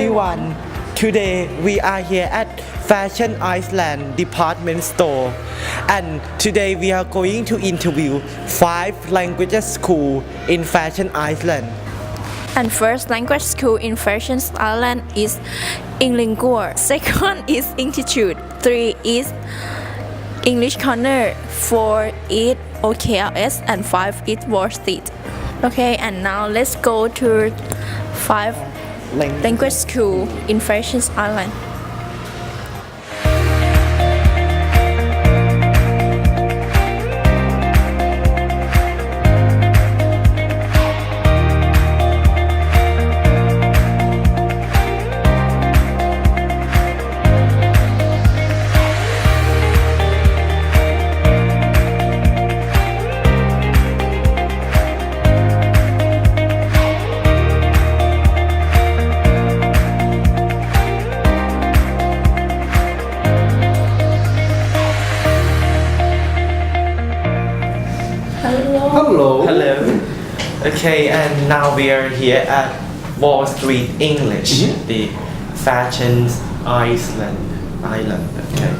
everyone. Today we are here at Fashion Iceland department store, and today we are going to interview 5 languages school in Fashion Iceland. And first language school in Fashion Island is Englingur. Second is Institute. 3 is English Corner. 4 is OKLS and 5 is Wall Street. Okay, and now let's go to 5 language school in Fashion Island. Hello. Okay, and now we are here at Wall Street English, the Fashion Iceland. Okay.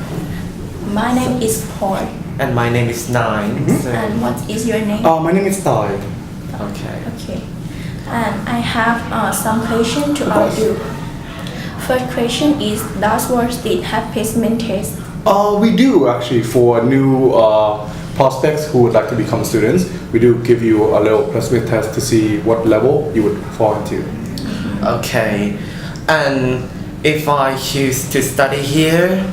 My name is Paul. And my name is Nine. And what is your name? My name is Toy. Okay. Okay. And I have some questions to ask you. First question is, does Wall Street have placement test? We do actually for new prospects who would like to become students. We do give you a little placement test to see what level you would fall into. Okay. And if I choose to study here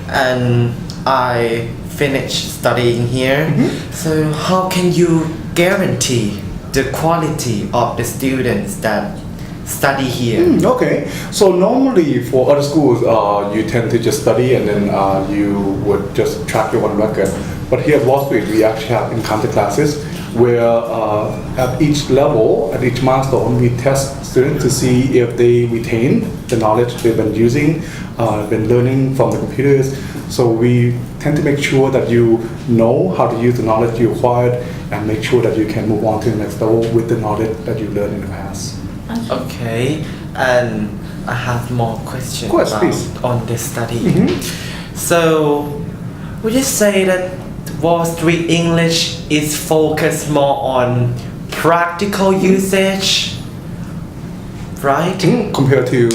and I finish studying here, so how can you guarantee the quality of the students that study here? Okay, so normally for other schools, you tend to just study and then you would just track your own record. But here at Wall Street, we actually have encounter classes where at each level, at each milestone, we test students to see if they retain the knowledge they've been using, been learning from the computers. So we tend to make sure that you know how to use the knowledge you acquired and make sure that you can move on to the next level with the knowledge that you learned in the past. Okay, and I have more questions Of course, please. on this study. So, would you say that Wall Street English is focused more on practical usage, right? Compared to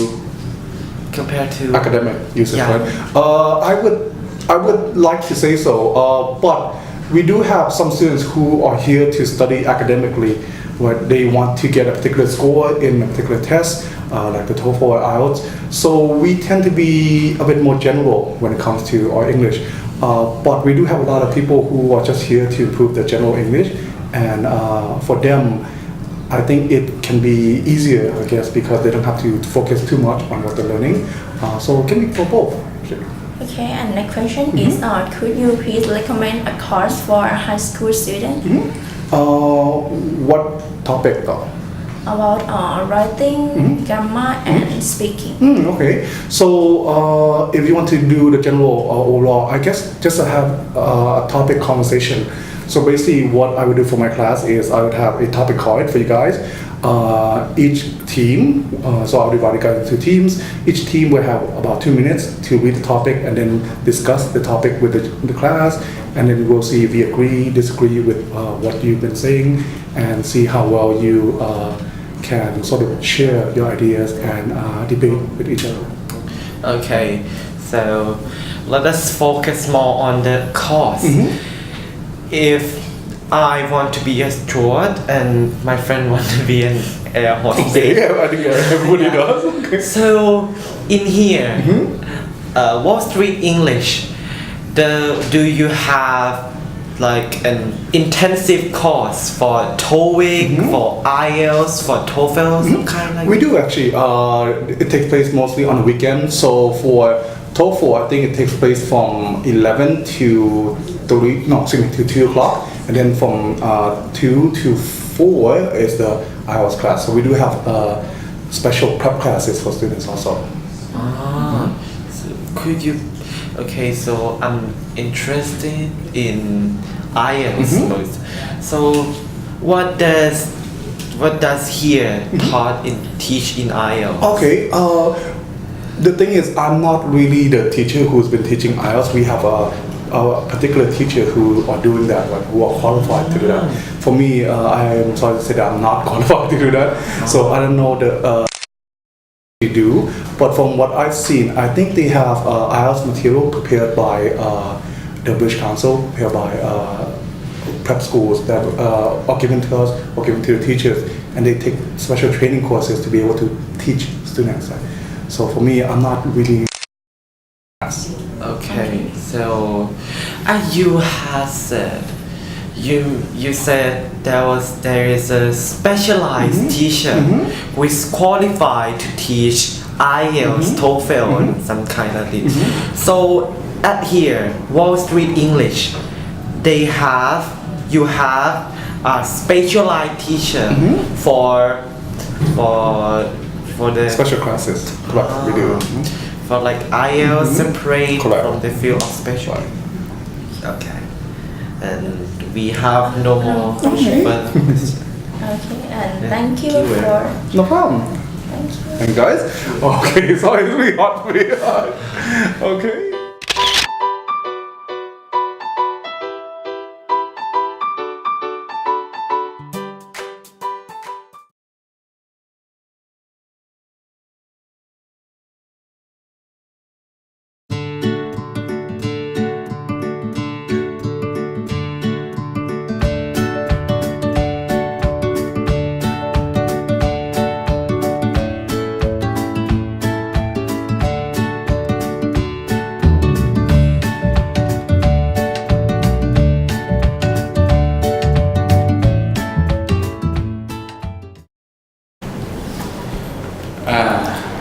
Compared to academic usage, Yeah. right? I would like to say so, but we do have some students who are here to study academically, where they want to get a particular score in a particular test, like the TOEFL or IELTS. So we tend to be a bit more general when it comes to our English. But we do have a lot of people who are just here to improve their general English, and for them, I think it can be easier, I guess, because they don't have to focus too much on what they're learning. So it can be for both, actually. Okay, and the question is, could you please recommend a course for a high school student? What topic though? About writing, grammar, and speaking. Okay, so if you want to do the general overall, I guess just to have a topic conversation. So basically what I would do for my class is I would have a topic card for you guys. Each team, so I'll divide you guys into teams. Each team will have about 2 minutes to read the topic and then discuss the topic with the class, and then we'll see if we agree, disagree with what you've been saying, and see how well you can sort of share your ideas and debate with each other. Okay, so let us focus more on the course. If I want to be a steward and my friend want to be an air hostess. Yeah, I think everybody does. Okay. So in here, Wall Street English, do you have like an intensive course for TOEIC, for IELTS, for TOEFL, some kind of like? We do actually. It takes place mostly on the weekend. So for TOEFL, I think it takes place from 11 to 2 o'clock, and then from 2 to 4 is the IELTS class. So we do have special prep classes for students also. So could you? Okay, so I'm interested in IELTS. So what does what does here teach in IELTS? Okay. The thing is, I'm not really the teacher who's been teaching IELTS. We have a particular teacher who are doing that, like who are qualified to do that. For me, I am sorry to say that I'm not qualified to do that. So I don't know the do. But from what I've seen, I think they have IELTS material prepared by the British Council, prepared by prep schools that are given to us or given to the teachers, and they take special training courses to be able to teach students. So for me, I'm not really. Okay, so as you have said, you said there is a specialized teacher who is qualified to teach IELTS, TOEFL, and some kind of thing. So at here, Wall Street English, you have a specialized teacher for the Special classes, correct, we do. for like IELTS separate Correct. from the field of special. Okay, and we have no more further questions. Okay, and Yeah. thank you Thank you. for. No problem. Thank you. And guys, okay, sorry, it's really hot, really hot. Okay.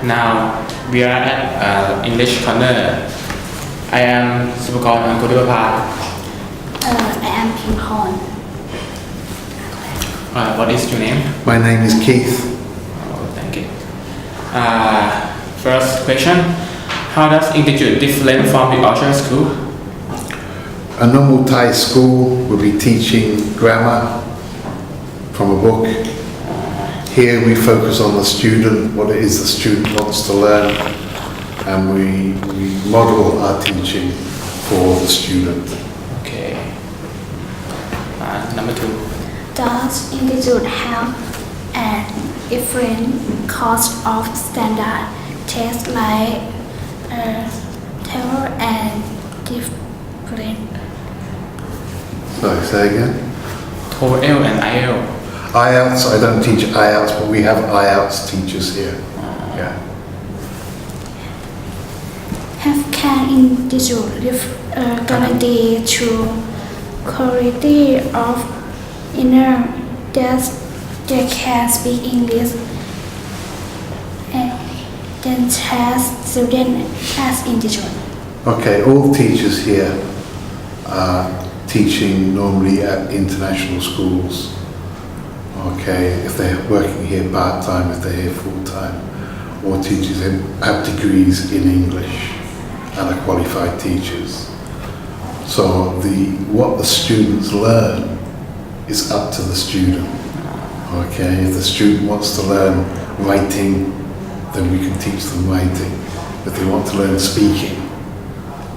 Now we are at English Corner. I am Supakon Angkudipapad. I am Ping Hon. What is your name? My name is Keith. Oh, thank you. First question: how does Institute different from the Ocean School? A normal Thai school will be teaching grammar from a book. Here we focus on the student, what it is the student wants to learn, and we model our teaching for the student. Okay. Number 2. Does Institute have a different cost of standard tests like TOEFL and different? Sorry, say again? TOEFL and IELTS. IELTS, I don't teach IELTS, but we have IELTS teachers here. Yeah. Can Institute guarantee to quality of inner that they can speak English and then test students as Institute? Okay, all teachers here are teaching normally at international schools. Okay, if they're working here part-time, if they're here full-time, or teachers have degrees in English and are qualified teachers. So what the students learn is up to the student. Okay, if the student wants to learn writing, then we can teach them writing. If they want to learn speaking,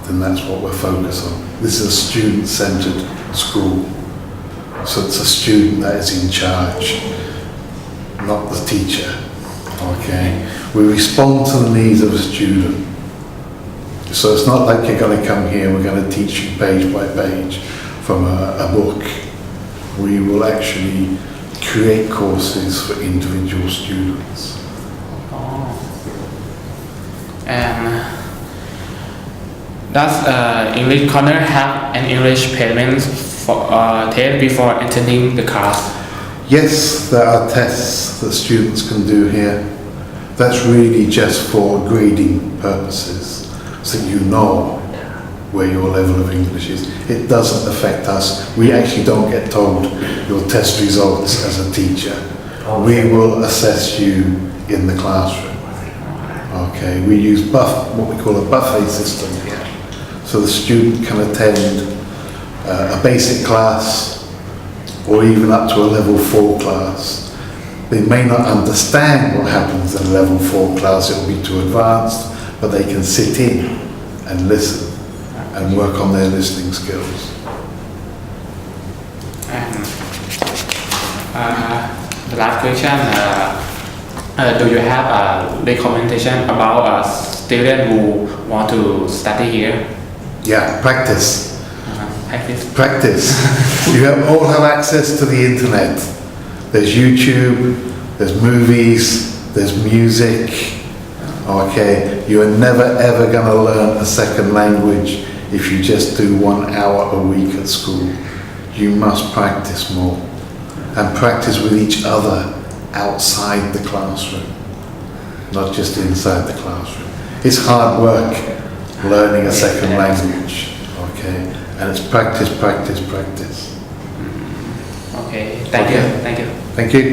then that's what we're focused on. This is a student-centered school. So it's a student that is in charge, not the teacher. Okay, we respond to the needs of a student. So it's not like you're going to come here, we're going to teach you page by page from a book. We will actually create courses for individual students. And does English Corner have an English payment test before attending the class? Yes, there are tests that students can do here. That's really just for grading purposes, so you know where your level of English is. It doesn't affect us. We actually don't get told your test results as a teacher. We will assess you in the classroom. Okay, we use what we call a buffet system here. So the student can attend a basic class or even up to a level 4 class They may not understand what happens in a level 4 class, it will be too advanced, but they can sit in and listen and work on their listening skills. And the last question, do you have a recommendation about a student who want to study here? Yeah, practice. Practice. Practice. You all have access to the internet. There's YouTube, there's movies, there's music. Okay, you are never ever going to learn a second language if you just do 1 hour a week at school. You must practice more and practice with each other outside the classroom, not just inside the classroom. It's hard work learning a second language, okay? And it's practice, practice, practice. Okay, thank you. Thank you.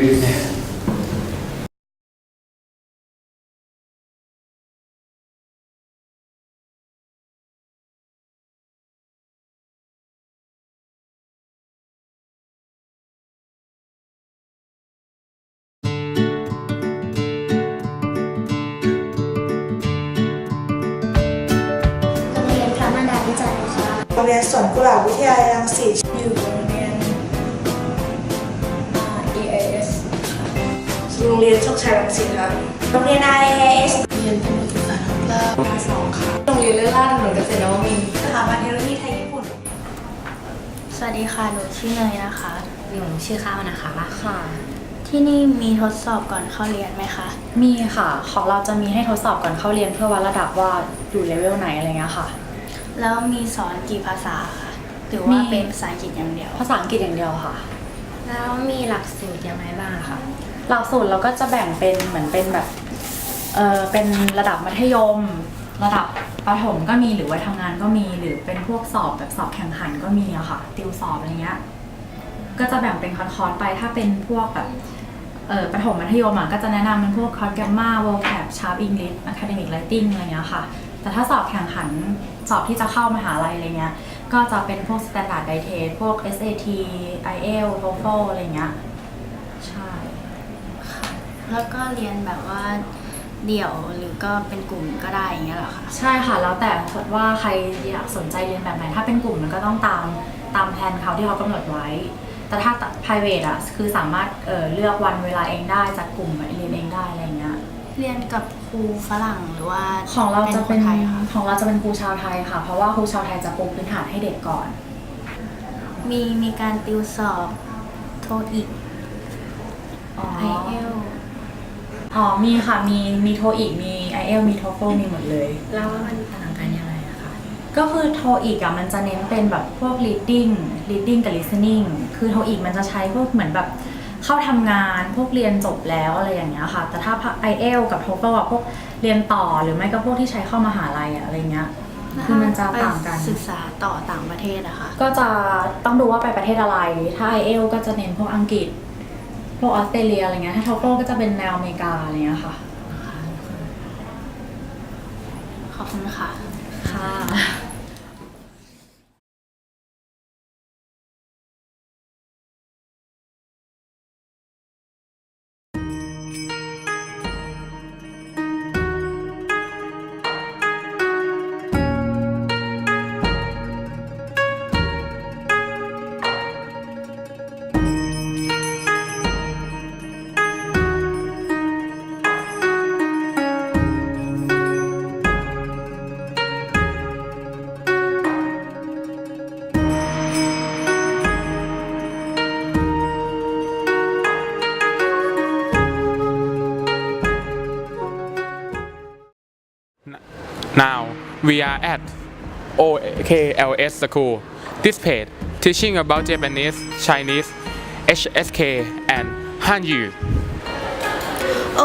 โรงเรียนสวนกุหลาบวิทยาลัยรังสิตอยู่โรงเรียน EAS โรงเรียนโชคชัยรังสิตค่ะโรงเรียน IAS เรียนเป็นนักศึกษาทั้งด้านภาษาค่ะโรงเรียนเลื่อนล่าถนนเกษตรนวมินทร์สถาบันเทคโนโลยีไทยญี่ปุ่นสวัสดีค่ะหนูชื่อเนยนะคะหนูชื่อข้าวนะคะค่ะที่นี่มีทดสอบก่อนเข้าเรียนไหมคะมีค่ะของเราจะมีให้ทดสอบก่อนเข้าเรียนเพื่อวัดระดับว่าอยู่เลเวลไหนอะไรเงี้ยค่ะแล้วมีสอนกี่ภาษาคะหรือว่าเป็นภาษาอังกฤษอย่างเดียวภาษาอังกฤษอย่างเดียวค่ะแล้วมีหลักสูตรยังไงบ้างคะหลักสูตรเราก็จะแบ่งเป็นเหมือนเป็นแบบเป็นระดับมัธยมระดับประถมก็มีหรือว่าทำงานก็มีหรือเป็นพวกสอบแบบสอบแข่งขันก็มีอะค่ะติวสอบอะไรเงี้ยก็จะแบ่งเป็นคอร์สไปถ้าเป็นพวกแบบประถมมัธยมก็จะแนะนำเป็นพวกคอร์สแกรมมาเวิลด์แคปชาร์ปอิงลิชอะคาเดมิกไรติ้งอะไรเงี้ยค่ะแต่ถ้าสอบแข่งขันสอบที่จะเข้ามหาลัยอะไรเงี้ยก็จะเป็นพวก Standard Day Test พวก SAT IELTS TOEFL อะไรเงี้ยใช่ค่ะแล้วก็เรียนแบบว่าเดี่ยวหรือก็เป็นกลุ่มก็ได้อย่างเงี้ยเหรอคะใช่ค่ะแล้วแต่ว่าใครอยากสนใจเรียนแบบไหนถ้าเป็นกลุ่มมันก็ต้องตามแผนเขาที่เขากำหนดไว้แต่ถ้า private คือสามารถเลือกวันเวลาเองได้จากกลุ่มเรียนเองได้อะไรเงี้ยเรียนกับครูฝรั่งหรือว่าของเราจะเป็นของเราจะเป็นครูชาวไทยค่ะเพราะว่าครูชาวไทยจะปูพื้นฐานให้เด็กก่อนมีการติวสอบโทอีกIELTS มีค่ะมีโทอีกมี IELTS มี TOEFL มีหมดเลยแล้วมันต่างกันยังไงอะคะก็คือโทอีกมันจะเน้นเป็นแบบพวก reading กับ listening คือโทอีกมันจะใช้พวกเหมือนแบบเข้าทำงานพวกเรียนจบแล้วอะไรอย่างเงี้ยค่ะแต่ถ้า IELTS กับ TOEFL พวกเรียนต่อหรือไม่ก็พวกที่ใช้เข้ามหาลัยอะไรเงี้ยคือมันจะต่างกันศึกษาต่อต่างประเทศอะค่ะก็จะต้องดูว่าไปประเทศอะไรถ้า IELTS ก็จะเน้นพวกอังกฤษพวกออสเตรเลียอะไรเงี้ยถ้า TOEFL ก็จะเป็นแนวอเมริกาอะไรเงี้ยค่ะขอบคุณค่ะค่ะNow we are at OKLS School. This page teaching about Japanese, Chinese, HSK and Hanyu.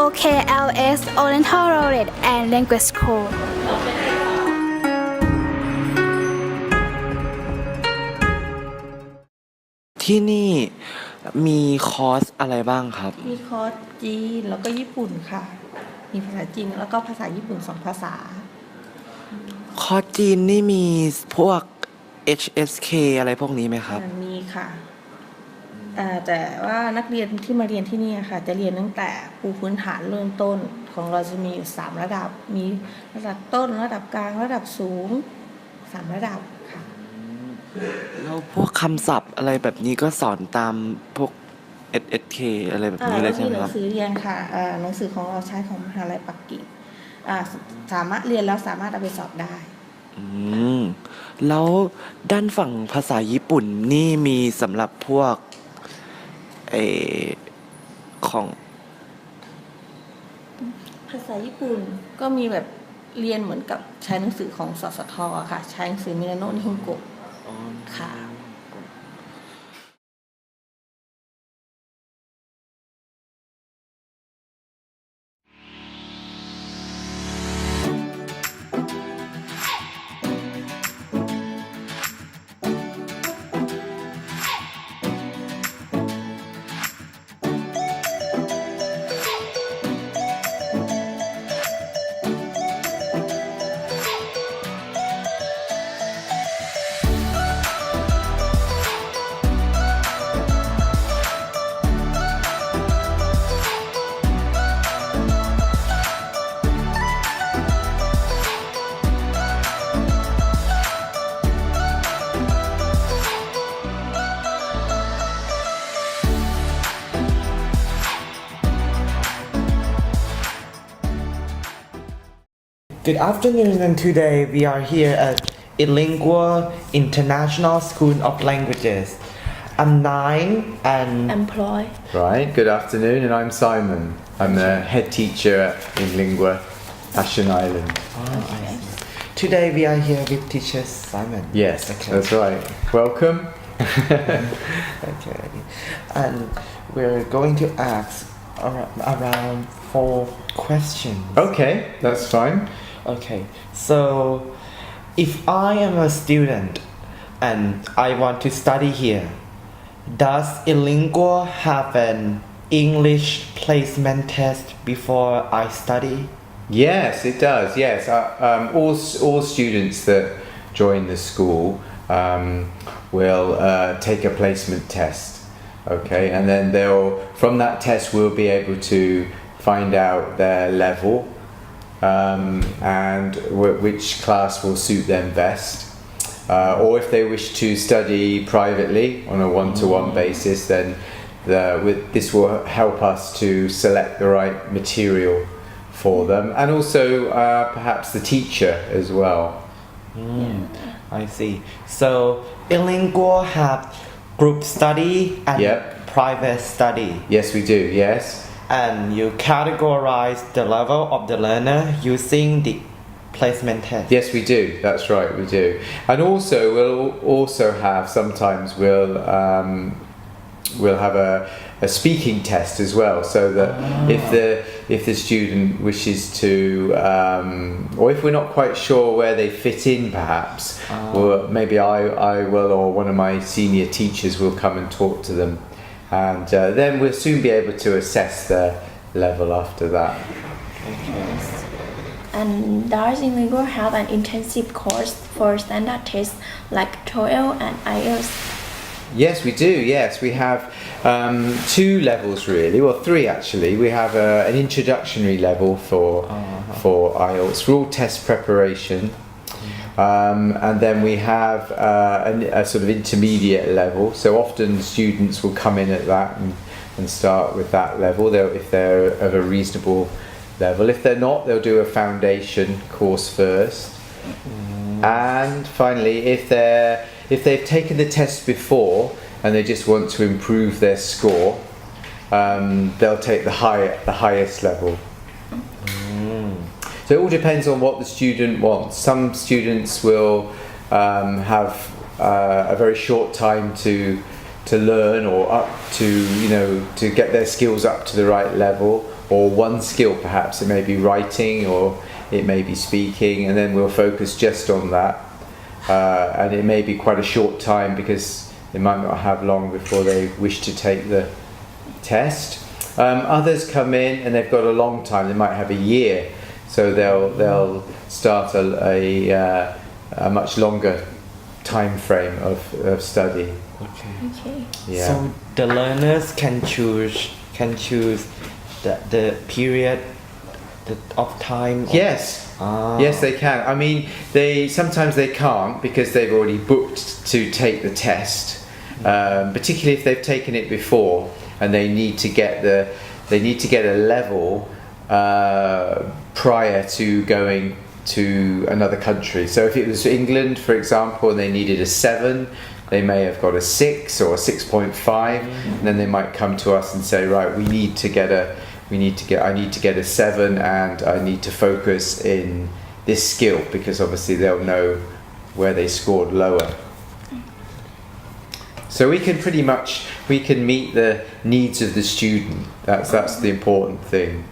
OKLS Oriental Road and Language School. ที่นี่มีคอร์สอะไรบ้างครับมีคอร์สจีนแล้วก็ญี่ปุ่นค่ะมีภาษาจีนแล้วก็ภาษาญี่ปุ่น2ภาษาคอร์สจีนนี่มีพวก HSK อะไรพวกนี้ไหมครับมีค่ะ แต่ว่านักเรียนที่มาเรียนที่นี่ค่ะจะเรียนตั้งแต่ปูพื้นฐานเริ่มต้นของเราจะมีอยู่3ระดับมีระดับต้นระดับกลางระดับสูง3ระดับค่ะ แล้วพวกคำศัพท์อะไรแบบนี้ก็สอนตามพวก SSK อะไรแบบนี้เลยใช่ไหม ห ค นั รับ งสือเรียนค่ะหนังสือของเราใช้ของมหาลัยปักกิ่งสามารถเรียนแล้วสามารถเอาไปสอบได้ แล้วด้านฝั่งภาษาญี่ปุ่นนี่มีสำหรับพวกของ ภาษาญี่ปุ่นก็มีแบบเรียนเหมือนกับใช้หนังสือของสสทค่ะใช้หนังสือมินาโนะนิฮงโกะค่ะ Good afternoon, and today we are here at Ilingua International School of Languages. I'm 9 and employ Right, good afternoon, and I'm Simon. I'm the head teacher at Lingua, Ashen Island. today we are here with teacher Simon. Yes, Okay. that's right. Welcome. Okay. And we're going to ask around 4 questions. Okay, that's fine. Okay, so if I am a student and I want to study here, does Ilingua have an English placement test before I study? Yes, it does. Yes, all students that join the school will take a placement test. Okay, and then from that test we'll be able to find out their level and which class will suit them best. Or if they wish to study privately on a one-to-one basis, then this will help us to select the right material for them, and also perhaps the teacher as well. I see. So Ilingua have group study and private study. Yes, we do. Yes. And you categorize the level of the learner using the placement test. Yes, we do. That's right, we do. And also, we'll also have sometimes we'll have a speaking test as well, so that if the student wishes to, or if we're not quite sure where they fit in, perhaps, well, maybe I will, or one of my senior teachers will come and talk to them, and then we'll soon be able to assess their level after that. And does Ilingua have an intensive course for standard tests like TOEFL and IELTS? Yes, we do. Yes, we have 2 levels really, well 3 actually. We have an introductory level for IELTS, for all test preparation, and then we have a sort of intermediate level. So often students will come in at that and start with that level if they're of a reasonable level. If they're not, they'll do a foundation course first, and finally if they've taken the test before and they just want to improve their score, they'll take the highest level. So it all depends on what the student wants. Some students will have a very short time to learn, or up to get their skills up to the right level, or one skill perhaps. It may be writing or it may be speaking, and then we'll focus just on that. And it may be quite a short time because they might not have long before they wish to take the test. Others come in and they've got a long time. They might have a year, so they'll start a much longer time frame of study. Okay. Okay. Yeah. So the learners can choose the period of time. Yes. Ah. Yes, they can. I mean, sometimes they can't because they've already booked to take the test, particularly if they've taken it before and they need to get a level prior to going to another country. So if it was England, for example, and they needed a 7, they may have got a 6 or a 6.5, and then they might come to us and say, right, I need to get a 7, and I need to focus in this skill, because obviously they'll know where they scored lower. So we can meet the needs of the student. That's the important thing.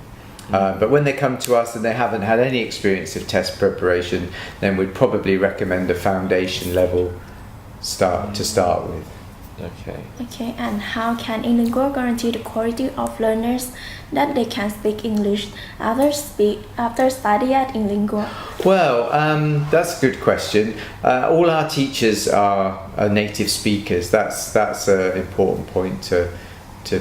But when they come to us and they haven't had any experience of test preparation, then we'd probably recommend a foundation level to start with. Okay. Okay, and how can Inlingua guarantee the quality of learners that they can speak English after study at Inlingua? Well, that's a good question. All our teachers are native speakers. That's an important point to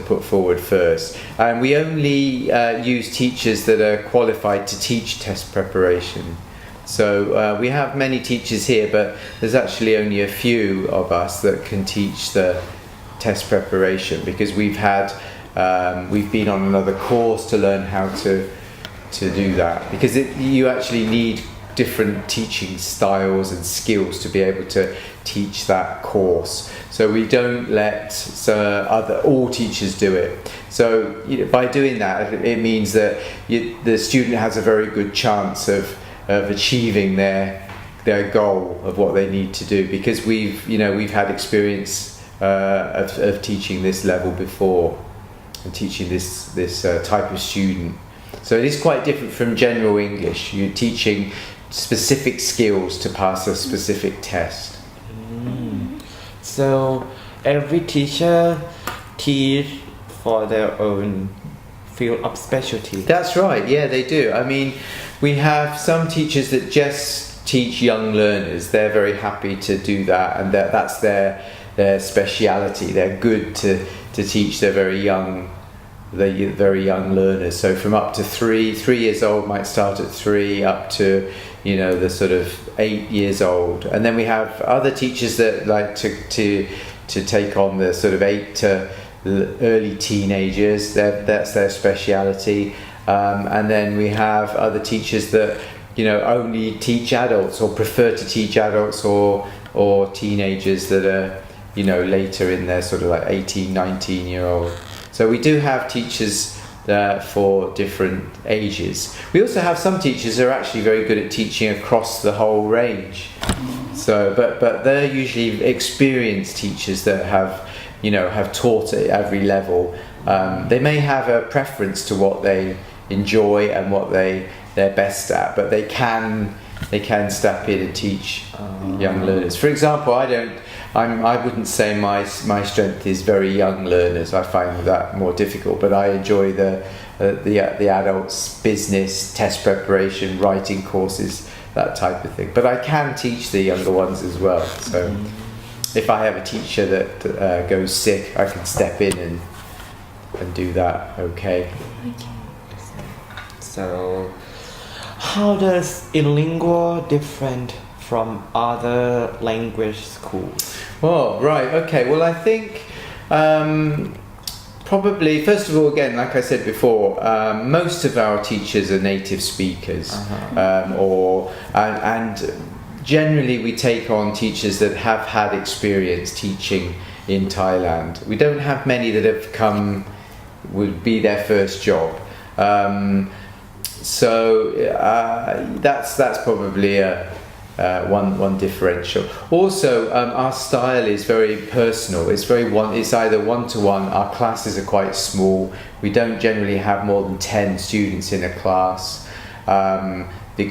put forward first. And we only use teachers that are qualified to teach test preparation. So we have many teachers here, but there's actually only a few of us that can teach the test preparation, because we've been on another course to learn how to do that, because you actually need different teaching styles and skills to be able to teach that course. So we don't let all teachers do it. So by doing that, it means that the student has a very good chance of achieving their goal of what they need to do, because we've had experience of teaching this level before and teaching this type of student. So it is quite different from general English. You're teaching specific skills to pass a specific test. So every teacher teach for their own field of specialty. That's right, yeah, they do. I mean, we have some teachers that just teach young learners. They're very happy to do that, and that's their speciality. They're good to teach their very young learners. So from up to 3 years old, might start at 3 up to the sort of 8 years old. And then we have other teachers that like to take on the sort of 8 to early teenagers. That's their speciality. And then we have other teachers that only teach adults, or prefer to teach adults or teenagers that are later in their sort of like 18, 19-year-old. So we do have teachers for different ages. We also have some teachers who are actually very good at teaching across the whole range. So, but they're usually experienced teachers that have taught at every level. They may have a preference to what they enjoy and what they're best at, but they can step in and teach young learners. For example, I wouldn't say my strength is very young learners. I find that more difficult, but I enjoy the adults business, test preparation, writing courses, that type of thing. But I can teach the younger ones as well. So if I have a teacher that goes sick, I can step in and do that. Okay. So how does Inlingua different from other language schools? Oh, right, okay. Well, I think probably, first of all, again, like I said before, most of our teachers are native speakers, and generally we take on teachers that have had experience teaching in Thailand. We don't have many that have come, would be their first job. So that's probably one differential. Also, our style is very personal. It's either one-to-one. Our classes are quite small. We don't generally have more than 10 students in a class. The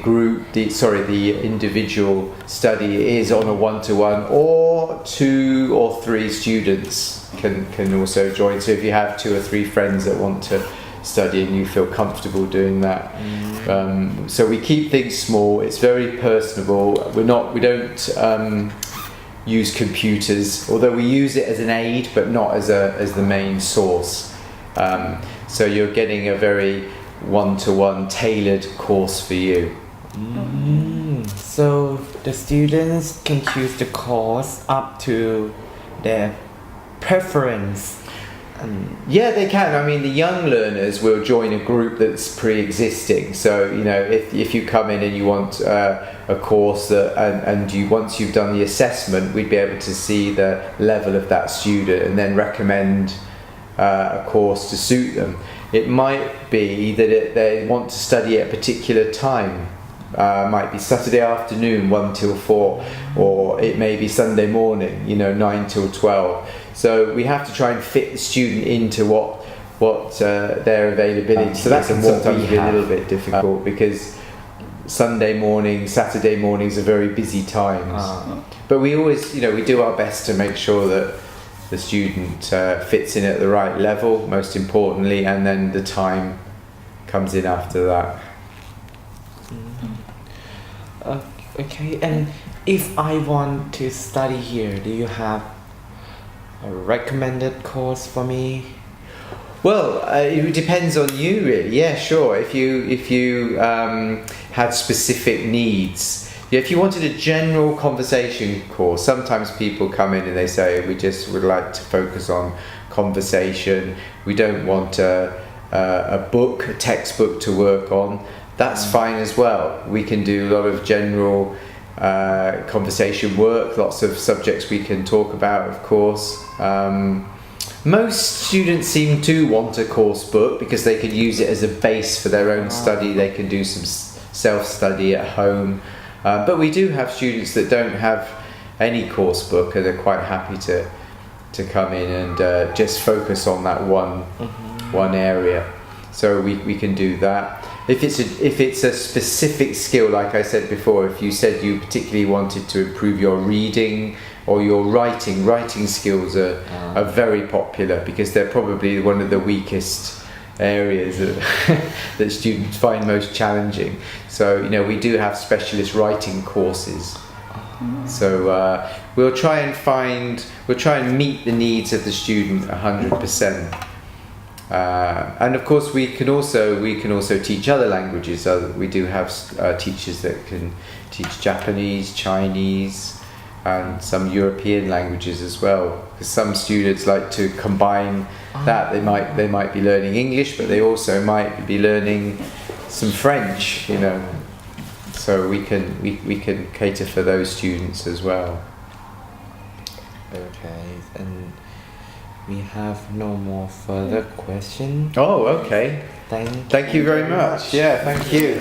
individual study is on a one-to-one, or 2 or 3 students can also join. So if you have 2 or 3 friends that want to study and you feel comfortable doing that. So we keep things small. It's very personable. We don't use computers, although we use it as an aid, but not as the main source. So you're getting a very one-to-one tailored course for you. So the students can choose the course up to their preference. Yeah, they can. I mean, the young learners will join a group that's pre-existing. So, you know, if you come in and you want a course and once you've done the assessment, we'd be able to see the level of that student and then recommend a course to suit them. It might be that they want to study at a particular time. Might be Saturday afternoon 1 till 4, or it may be Sunday morning, 9 till 12. So we have to try and fit the student into what their availability is, and sometimes be a little bit difficult because Sunday morning, Saturday mornings are very busy times. But we always, we do our best to make sure that the student fits in at the right level, most importantly, and then the time comes in after that. Okay, and if I want to study here, do you have a recommended course for me? Well, it depends on you, really. Yeah, sure. If you had specific needs, if you wanted a general conversation course, sometimes people come in and they say we just would like to focus on conversation. We don't want a textbook to work on. That's fine as well. We can do a lot of general conversation work, lots of subjects we can talk about, of course. Most students seem to want a course book because they can use it as a base for their own study. They can do some self-study at home. But we do have students that don't have any course book and they're quite happy to come in and just focus on that one area. So we can do that. If it's a specific skill, like I said before, if you said you particularly wanted to improve your reading or your writing skills are very popular because they're probably one of the weakest areas that students find most challenging. So we do have specialist writing courses. So we'll try and meet the needs of the student 100%. And of course we can also teach other languages. We do have teachers that can teach Japanese, Chinese, and some European languages as well. Because some students like to combine that. They might be learning English, but they also might be learning some French. So we can cater for those students as well. Okay, and we have no more further questions. Oh, okay. Thank you very much. Yeah, thank you.